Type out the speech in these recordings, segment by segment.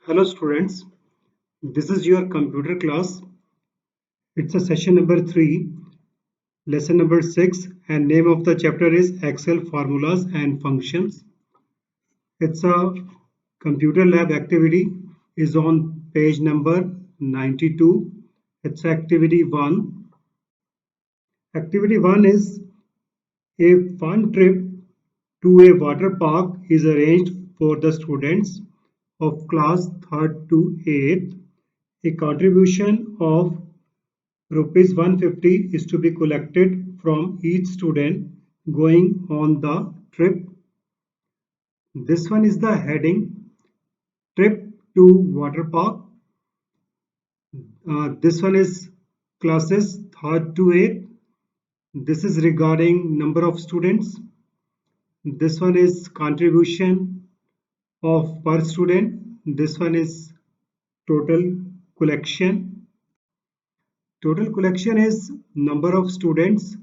Hello students, this is your computer class. It's a session number 3, lesson number 6, and name of the chapter is Excel formulas and functions. It's a computer lab activity is on page number 92. It's activity 1. Activity 1 is a fun trip to a water park is arranged for the students of class 3rd to 8th. A contribution of Rupees 150 is to be collected from each student going on the trip. This one is the heading, trip to water park. This one is classes 3rd to 8th. This is regarding number of students. This one is contribution of per student. This one is total collection. Total collection is number of students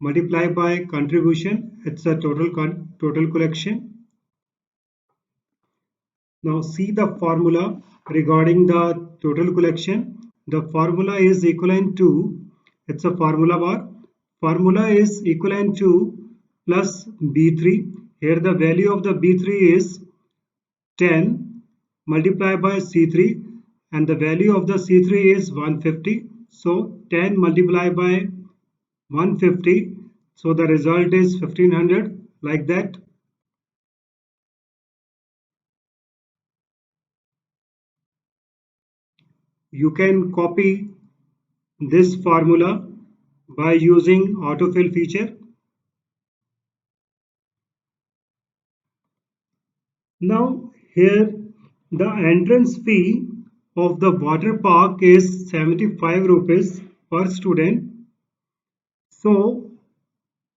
multiplied by contribution. It's a total collection. Now see the formula regarding the total collection. The formula is equivalent to, it's a formula bar. Formula is equivalent to plus B3. Here the value of the B3 is 10 multiplied by C3 and the value of the C3 is 150. So 10 multiplied by 150. So the result is 1500 like that. You can copy this formula by using autofill feature. Now here the entrance fee of the water park is 75 rupees per student. So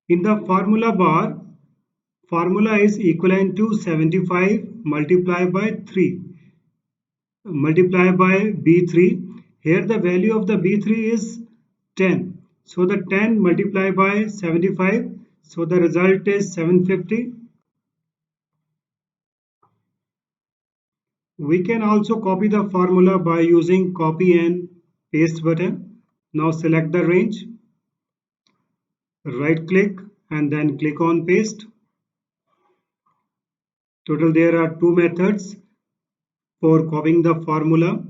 in the formula bar, formula is equivalent to 75 multiplied by 3 multiplied by B3. Here the value of the B3 is 10. So the 10 multiplied by 75. So the result is 750. We can also copy the formula by using copy and paste button. Now select the range, right click and then click on paste. Total there are two methods for copying the formula.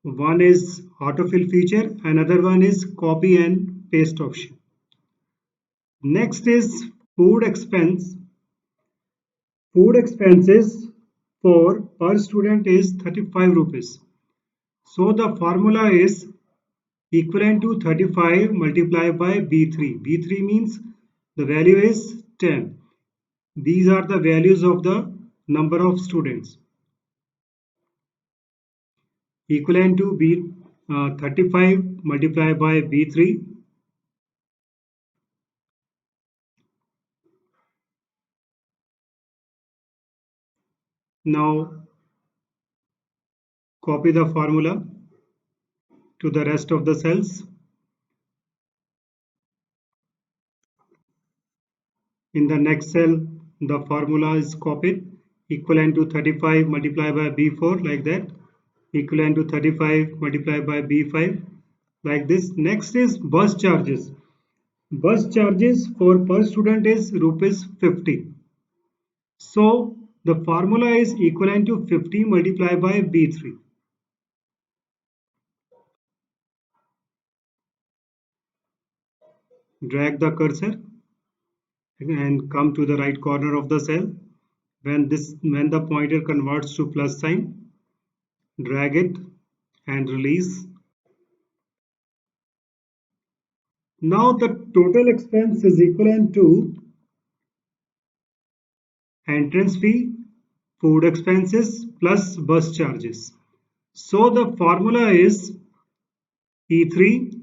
One is autofill feature, another one is copy and paste option. Next is food expense. Food expenses for per student is 35 rupees. So the formula is equivalent to 35 multiplied by B3. B3 means the value is 10. These are the values of the number of students. Equivalent to B 35 multiplied by B3. Now copy the formula to the rest of the cells. In the next cell, the formula is copied equivalent to 35 multiplied by B4 like that, equivalent to 35 multiplied by B5 like this. Next is bus charges. Bus charges for per student is rupees 50. So the formula is equivalent to 50 multiplied by B3. Drag the cursor and come to the right corner of the cell. When the pointer converts to plus sign, drag it and release. Now the total expense is equivalent to entrance fee, food expenses plus bus charges. So the formula is E3.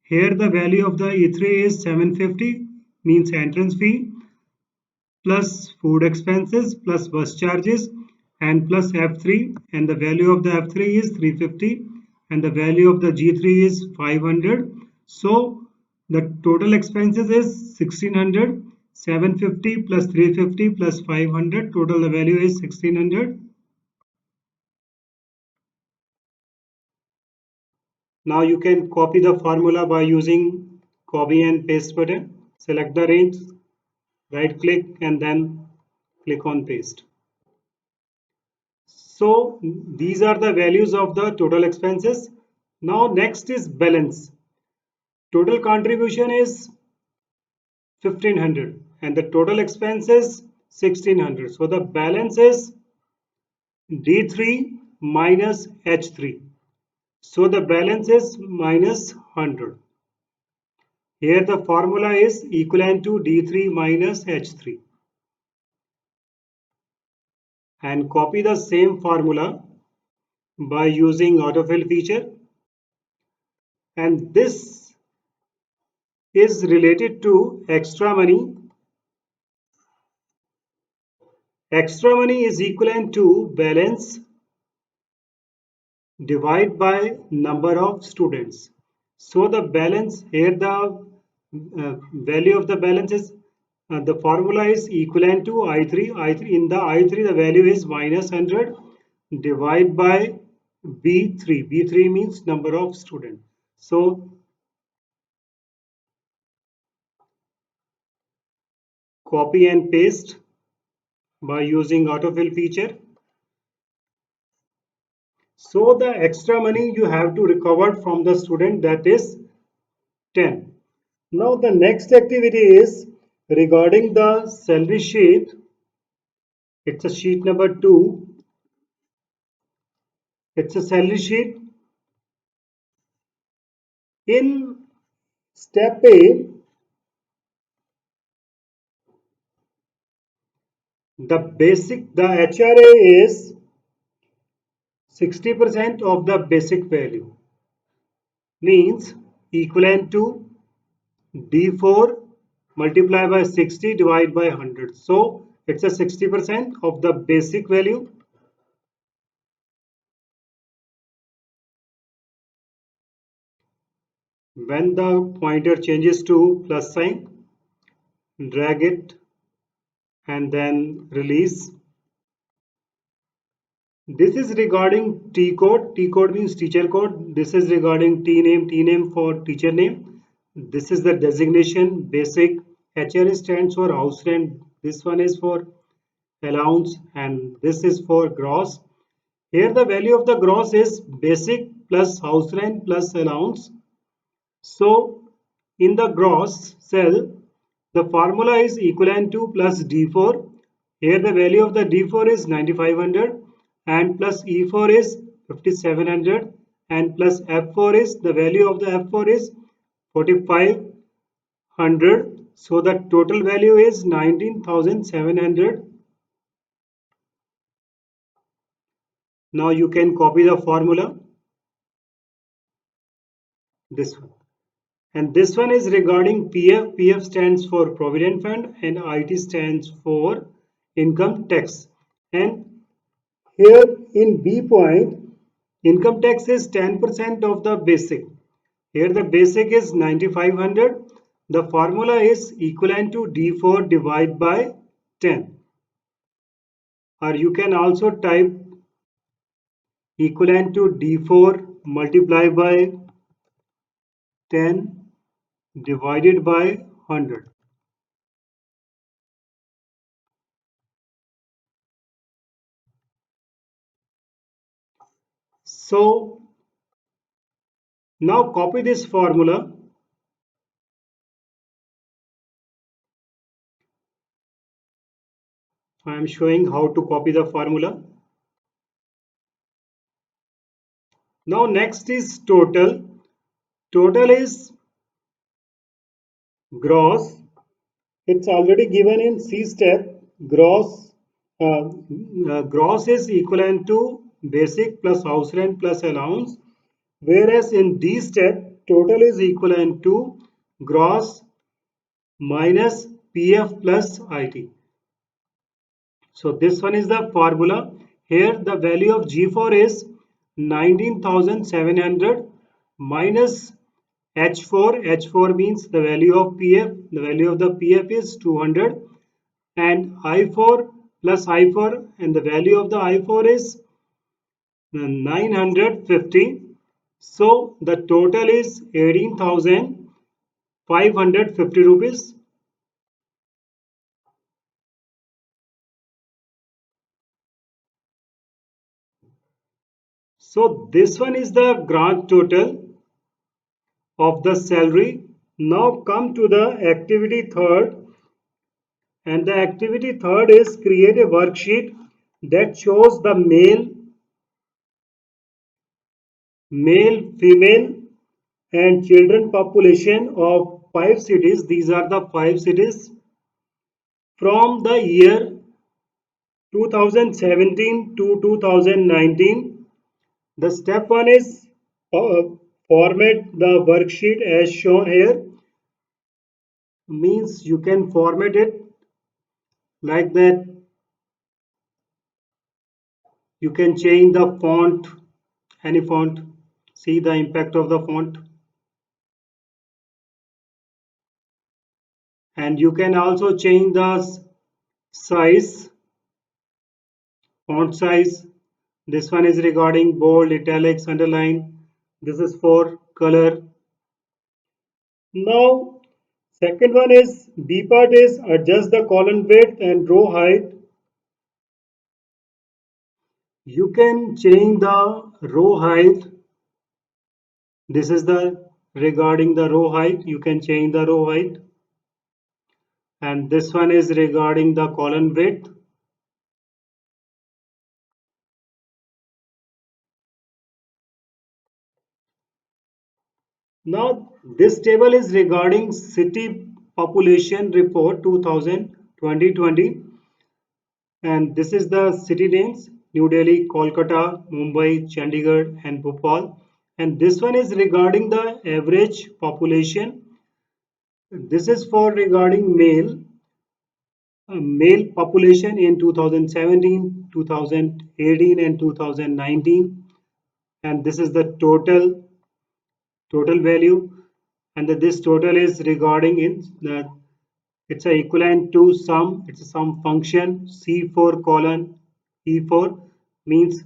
Here the value of the E3 is 750 means entrance fee plus food expenses plus bus charges and plus F3 and the value of the F3 is 350 and the value of the G3 is 500. So the total expenses is 1600. 750 plus 350 plus 500, total the value is 1600. Now you can copy the formula by using copy and paste button. Select the range, right click and then click on paste. So these are the values of the total expenses. Now next is balance. Total contribution is 1500 and the total expense is 1600. So the balance is D3 minus H3. So the balance is minus 100. Here the formula is equivalent to D3 minus H3. And copy the same formula by using autofill feature. And this is related to extra money. Extra money is equivalent to balance divided by number of students. So the balance here, the value of the balance is the formula is equivalent to I3. I3 in the I3 the value is minus 100 divided by B3. B3 means number of students. So copy and paste by using autofill feature. So the extra money you have to recover from the student, that is 10. Now the next activity is regarding the salary sheet. It's a sheet number 2. It's a salary sheet. In step A, the HRA is 60% of the basic value, means equivalent to D4 multiplied by 60 divided by 100. So it's a 60% of the basic value. When the pointer changes to plus sign, drag it and then release. This is regarding T code. T code means teacher code. This is regarding T name. T name for teacher name. This is the designation basic. HR stands for house rent. This one is for allowance and this is for gross. Here the value of the gross is basic plus house rent plus allowance. So in the gross cell, the formula is equivalent to plus D4. Here the value of the D4 is 9500 and plus E4 is 5700 and plus F4 is the value of the F4 is 4500. So the total value is 19,700. Now you can copy the formula, this one. And this one is regarding PF. PF stands for Provident Fund and IT stands for Income Tax. And here in B point, income tax is 10% of the basic. Here the basic is 9500. The formula is equivalent to D4 divided by 10. Or you can also type equivalent to D4 multiplied by 10 divided by 100. So now copy this formula. I am showing how to copy the formula. Now next is total. Total is gross. It's already given in C step. Gross is equivalent to basic plus house rent plus allowance, whereas in D step total is equivalent to gross minus PF plus IT. So this one is the formula. Here the value of G4 is 19,700 minus H4. H4 means the value of PF. The value of the PF is 200 and I4 plus I4 and the value of the I4 is 950. So the total is 18,550 rupees. So this one is the grand total of the salary. Now come to the activity third, and the activity third is create a worksheet that shows the female and children population of five cities. These are the five cities from the year 2017 to 2019. The step one is format the worksheet as shown here. Means you can format it like that. You can change the font, any font. See the impact of the font. And you can also change the size, font size. This one is regarding bold, italics, underline. This is for color. Now, second one is B part is adjust the column width and row height. You can change the row height. This is the regarding the row height. You can change the row height. And this one is regarding the column width. Now, this table is regarding city population report 2020, and this is the city names New Delhi, Kolkata, Mumbai, Chandigarh, and Bhopal. And this one is regarding the average population. This is for regarding male population in 2017, 2018, and 2019. And this is the total value, and this total is regarding in the it's a equivalent to sum. It's a sum function C4 colon E4 means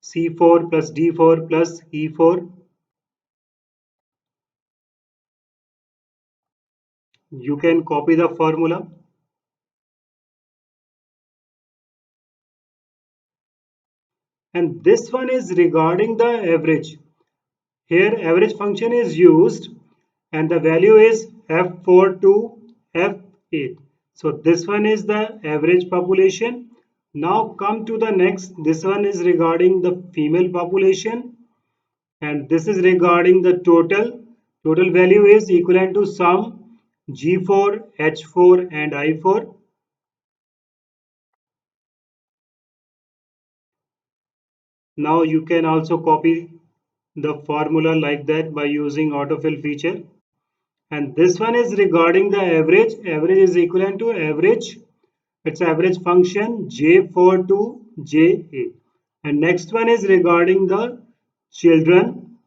C4 plus D4 plus E4. You can copy the formula, and this one is regarding the average. Here average function is used and the value is F4 to F8. So this one is the average population. Now come to the next. This one is regarding the female population, and this is regarding the total value is equivalent to sum G4, H4 and I4. Now you can also copy the formula like that by using autofill feature. And this one is regarding the average is equivalent to average, its average function J4 to J8. And next one is regarding the children.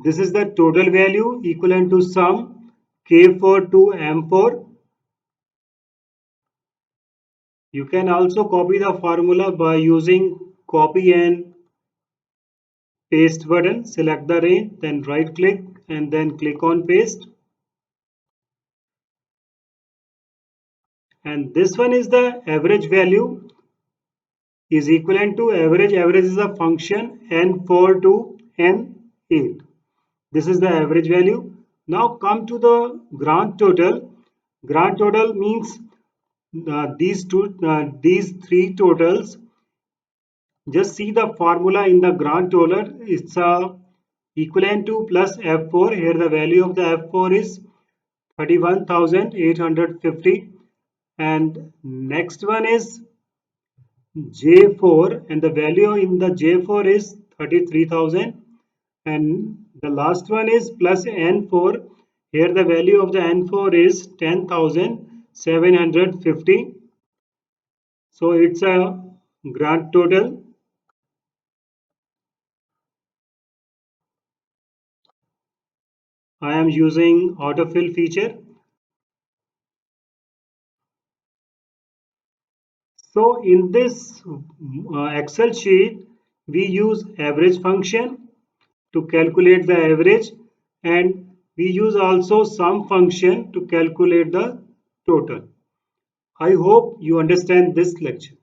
This is the total value equivalent to sum K4 to M4. You can also copy the formula by using copy and paste button. Select the range, then right click and then click on paste. And this one is the average value is equivalent to average is a function n4 to n8. This is the average value. Now come to the grand total means these three totals. Just see the formula in the grand total. It's equivalent to plus f4. Here the value of the f4 is 31,850, and next one is J4, and the value in the J4 is 33,000, and the last one is plus N4. Here the value of the N4 is 10,750. So it's a grand total. I am using autofill feature. So in this Excel sheet, we use average function to calculate the average, and we use also sum function to calculate the total. I hope you understand this lecture.